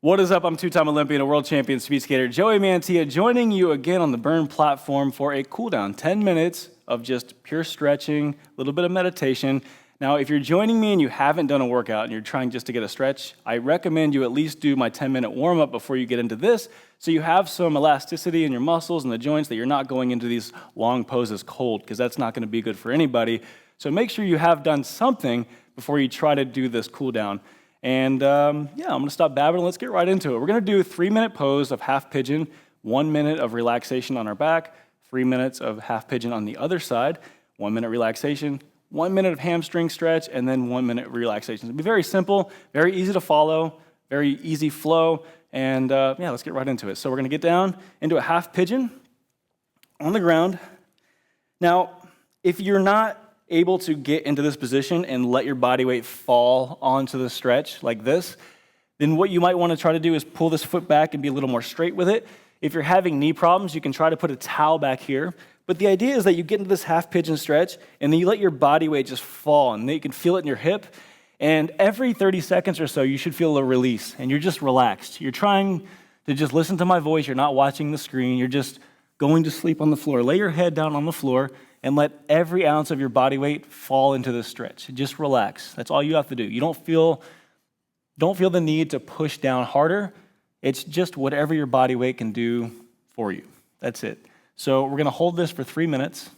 What is up? I'm two-time Olympian and world champion speed skater Joey Mantia, joining you again on the Burn platform for a cool down, 10 minutes of just pure stretching, a little bit of meditation. Now, if you're joining me and you haven't done a workout and you're trying just to get a stretch, I recommend you at least do my 10-minute warm-up before you get into this, so you have some elasticity in your muscles and the joints, that you're not going into these long poses cold, because that's not going to be good for anybody. So make sure you have done something before you try to do this cool down. And I'm going to stop babbling. Let's get right into it. We're going to do a 3-minute pose of half pigeon, 1 minute of relaxation on our back, 3 minutes of half pigeon on the other side, 1 minute relaxation, 1 minute of hamstring stretch, and then 1 minute relaxation. It'll be very simple, very easy to follow, very easy flow, and let's get right into it. So we're going to get down into a half pigeon on the ground. Now, if you're not able to get into this position and let your body weight fall onto the stretch like this, then what you might want to try to do is pull this foot back and be a little more straight with it. If you're having knee problems, you can try to put a towel back here. But the idea is that you get into this half pigeon stretch and then you let your body weight just fall, and then you can feel it in your hip. And every 30 seconds or so, you should feel a release, and you're just relaxed. You're trying to just listen to my voice. You're not watching the screen. You're just going to sleep on the floor. Lay your head down on the floor and let every ounce of your body weight fall into this stretch. Just relax. That's all you have to do. You don't feel the need to push down harder. It's just whatever your body weight can do for you. That's it. So we're going to hold this for 3 minutes.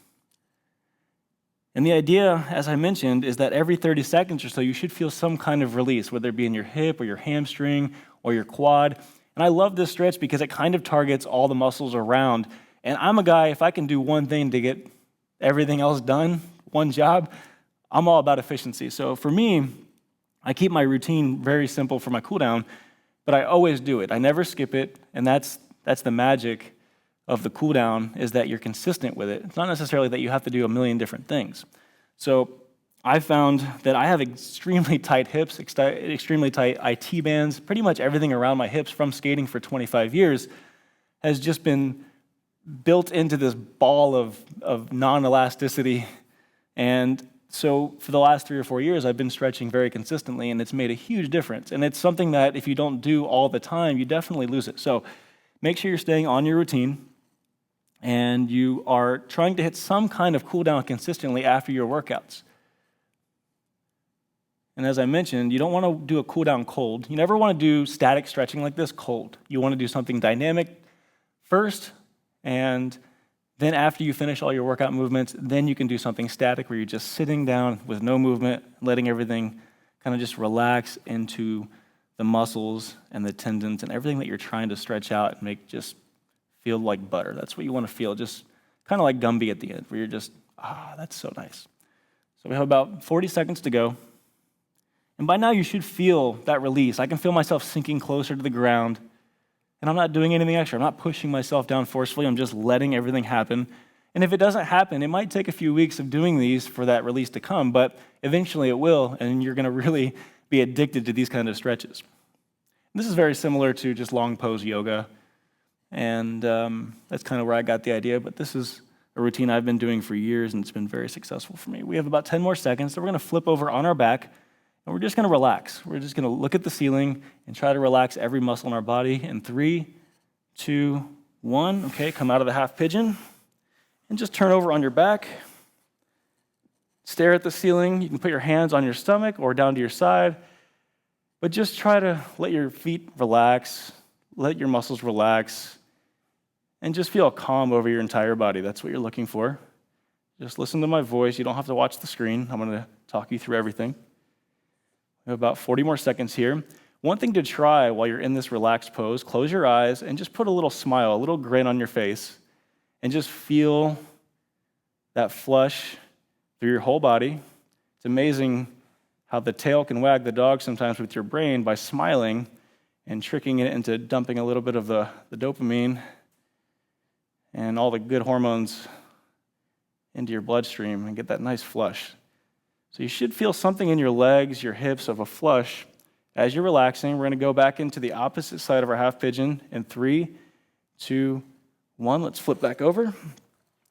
And the idea, as I mentioned, is that every 30 seconds or so, you should feel some kind of release, whether it be in your hip or your hamstring or your quad. And I love this stretch because it kind of targets all the muscles around. And I'm a guy, if I can do one thing to get everything else done, one job, I'm all about efficiency. So for me, I keep my routine very simple for my cool down, but I always do it. I never skip it, and that's the magic of the cool down, is that you're consistent with it. It's not necessarily that you have to do a million different things. So I found that I have extremely tight hips, extremely tight IT bands. Pretty much everything around my hips from skating for 25 years has just been built into this ball of non-elasticity. And so for the last 3 or 4 years, I've been stretching very consistently, and it's made a huge difference. And it's something that if you don't do all the time, you definitely lose it. So make sure you're staying on your routine, and you are trying to hit some kind of cool down consistently after your workouts. And as I mentioned, you don't want to do a cool down cold. You never want to do static stretching like this cold. You want to do something dynamic first, and then after you finish all your workout movements, then you can do something static where you're just sitting down with no movement, letting everything kind of just relax into the muscles and the tendons and everything that you're trying to stretch out and make just feel like butter. That's what you want to feel, just kind of like Gumby at the end, where you're just, that's so nice. So we have about 40 seconds to go. And by now you should feel that release. I can feel myself sinking closer to the ground. And I'm not doing anything extra. I'm not pushing myself down forcefully. I'm just letting everything happen. And if it doesn't happen, it might take a few weeks of doing these for that release to come, but eventually it will, and you're going to really be addicted to these kind of stretches. This is very similar to just long pose yoga, and that's kind of where I got the idea, but this is a routine I've been doing for years, and it's been very successful for me. We have about 10 more seconds, so we're going to flip over on our back, and we're just going to relax. We're just going to look at the ceiling and try to relax every muscle in our body. In 3, 2, 1. Okay, come out of the half pigeon and just turn over on your back. Stare at the ceiling. You can put your hands on your stomach or down to your side, but just try to let your feet relax, let your muscles relax, and just feel calm over your entire body. That's what you're looking for. Just listen to my voice. You don't have to watch the screen. I'm going to talk you through everything. We have about 40 more seconds here. One thing to try while you're in this relaxed pose, close your eyes and just put a little smile, a little grin on your face, and just feel that flush through your whole body. It's amazing how the tail can wag the dog sometimes with your brain by smiling and tricking it into dumping a little bit of the dopamine and all the good hormones into your bloodstream and get that nice flush. So you should feel something in your legs, your hips of a flush. As you're relaxing, we're going to go back into the opposite side of our half pigeon in 3, 2, 1. Let's flip back over.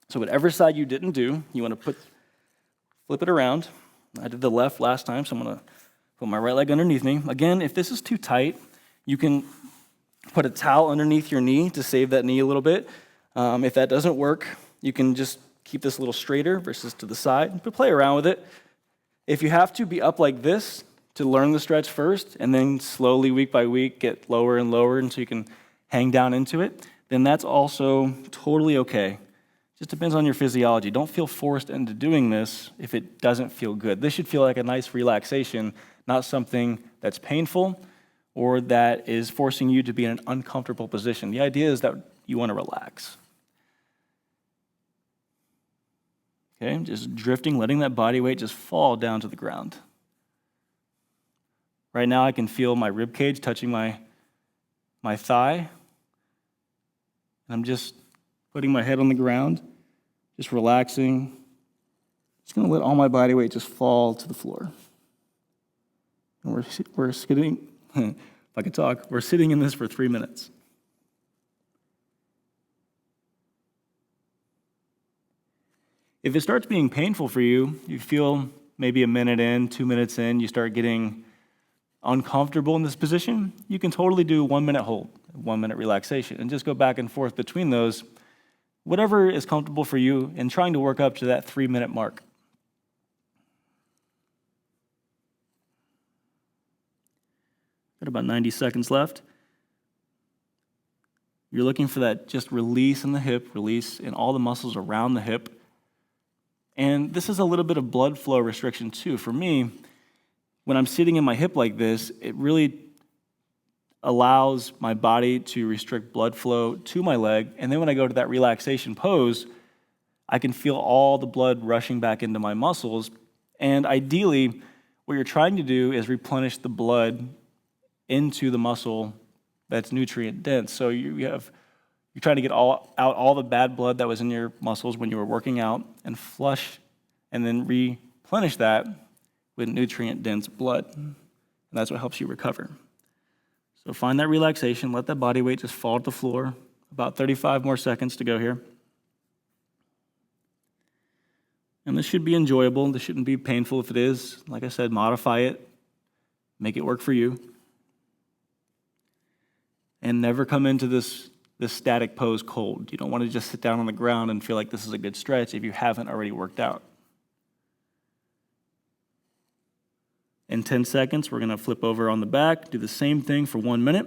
So whatever side you didn't do, you want to flip it around. I did the left last time, so I'm going to put my right leg underneath me. Again, if this is too tight, you can put a towel underneath your knee to save that knee a little bit. If that doesn't work, you can just keep this a little straighter versus to the side, but play around with it. If you have to, be up like this to learn the stretch first, and then slowly, week by week, get lower and lower until you can hang down into it, then that's also totally okay. Just depends on your physiology. Don't feel forced into doing this if it doesn't feel good. This should feel like a nice relaxation, not something that's painful or that is forcing you to be in an uncomfortable position. The idea is that you want to relax. Okay, just drifting, letting that body weight just fall down to the ground. Right now I can feel my rib cage touching my thigh. And I'm just putting my head on the ground, just relaxing. Just going to let all my body weight just fall to the floor. And we're sitting, if I could talk, we're sitting in this for 3 minutes. If it starts being painful for you, you feel maybe a minute in, 2 minutes in, you start getting uncomfortable in this position, you can totally do 1 minute hold, 1 minute relaxation, and just go back and forth between those, whatever is comfortable for you, and trying to work up to that 3 minute mark. Got about 90 seconds left. You're looking for that just release in the hip, release in all the muscles around the hip. And this is a little bit of blood flow restriction too. For me, when I'm sitting in my hip like this, it really allows my body to restrict blood flow to my leg. And then when I go to that relaxation pose, I can feel all the blood rushing back into my muscles. And ideally, what you're trying to do is replenish the blood into the muscle that's nutrient dense. So you're trying to get out all the bad blood that was in your muscles when you were working out and flush and then replenish that with nutrient-dense blood. And that's what helps you recover. So find that relaxation. Let that body weight just fall to the floor. About 35 more seconds to go here. And this should be enjoyable. This shouldn't be painful. If it is, like I said, modify it. Make it work for you. And never come into this static pose cold. You don't want to just sit down on the ground and feel like this is a good stretch if you haven't already worked out. In 10 seconds, we're going to flip over on the back, do the same thing for 1 minute.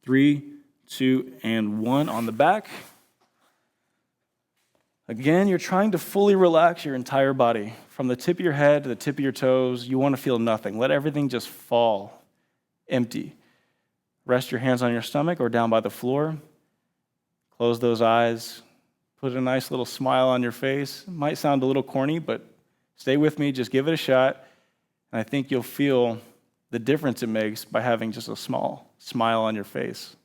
3, 2, and 1 on the back. Again, you're trying to fully relax your entire body. From the tip of your head to the tip of your toes, you want to feel nothing. Let everything just fall empty. Rest your hands on your stomach or down by the floor. Close those eyes. Put a nice little smile on your face. It might sound a little corny, but stay with me. Just give it a shot. And I think you'll feel the difference it makes by having just a small smile on your face.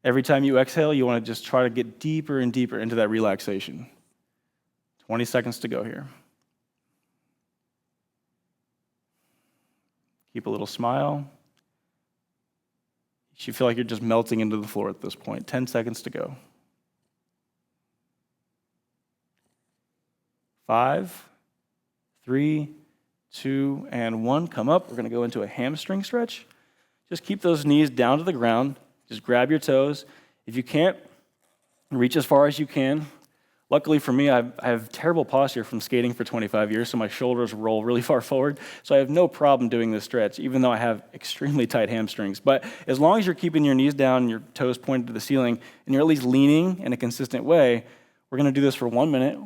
Every time you exhale, you want to just try to get deeper and deeper into that relaxation. 20 seconds to go here. Keep a little smile. You should feel like you're just melting into the floor at this point. 10 seconds to go. 5, 3, 2, and 1. Come up. We're going to go into a hamstring stretch. Just keep those knees down to the ground. Just grab your toes. If you can't, reach as far as you can. Luckily for me, I have terrible posture from skating for 25 years, so my shoulders roll really far forward. So I have no problem doing this stretch, even though I have extremely tight hamstrings. But as long as you're keeping your knees down and your toes pointed to the ceiling, and you're at least leaning in a consistent way, we're going to do this for 1 minute.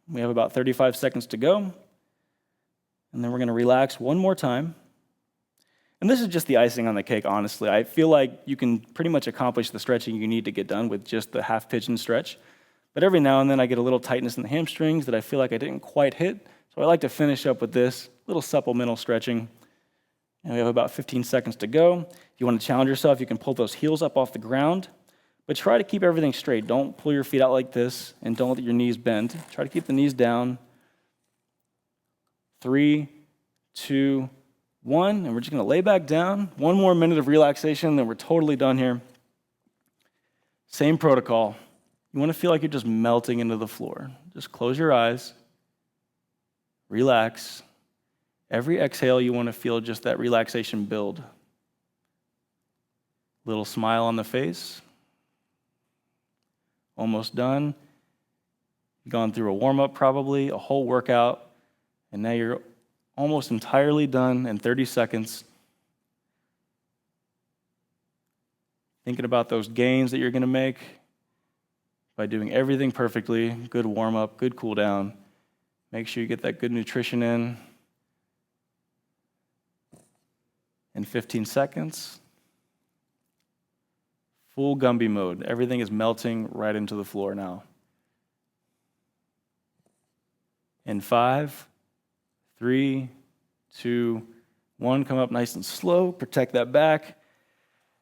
We have about 35 seconds to go. And then we're going to relax one more time. And this is just the icing on the cake, honestly. I feel like you can pretty much accomplish the stretching you need to get done with just the half pigeon stretch. But every now and then I get a little tightness in the hamstrings that I feel like I didn't quite hit. So I like to finish up with this little supplemental stretching. And we have about 15 seconds to go. If you want to challenge yourself, you can pull those heels up off the ground. But try to keep everything straight. Don't pull your feet out like this, and don't let your knees bend. Try to keep the knees down. 3, 2, 1, and we're just going to lay back down. 1 more minute of relaxation, then we're totally done here. Same protocol. You want to feel like you're just melting into the floor. Just close your eyes. relax. Every exhale, you want to feel just that relaxation build. Little smile on the face. Almost done. You've gone through a warm-up probably, a whole workout, and now you're almost entirely done in 30 seconds. Thinking about those gains that you're going to make by doing everything perfectly, good warm-up, good cool-down. Make sure you get that good nutrition in 15 seconds. Full Gumby mode. Everything is melting right into the floor now. In 5, 3, 2, 1, come up nice and slow, protect that back.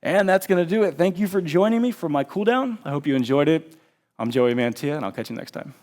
And that's going to do it. Thank you for joining me for my cool down. I hope you enjoyed it. I'm Joey Mantia, and I'll catch you next time.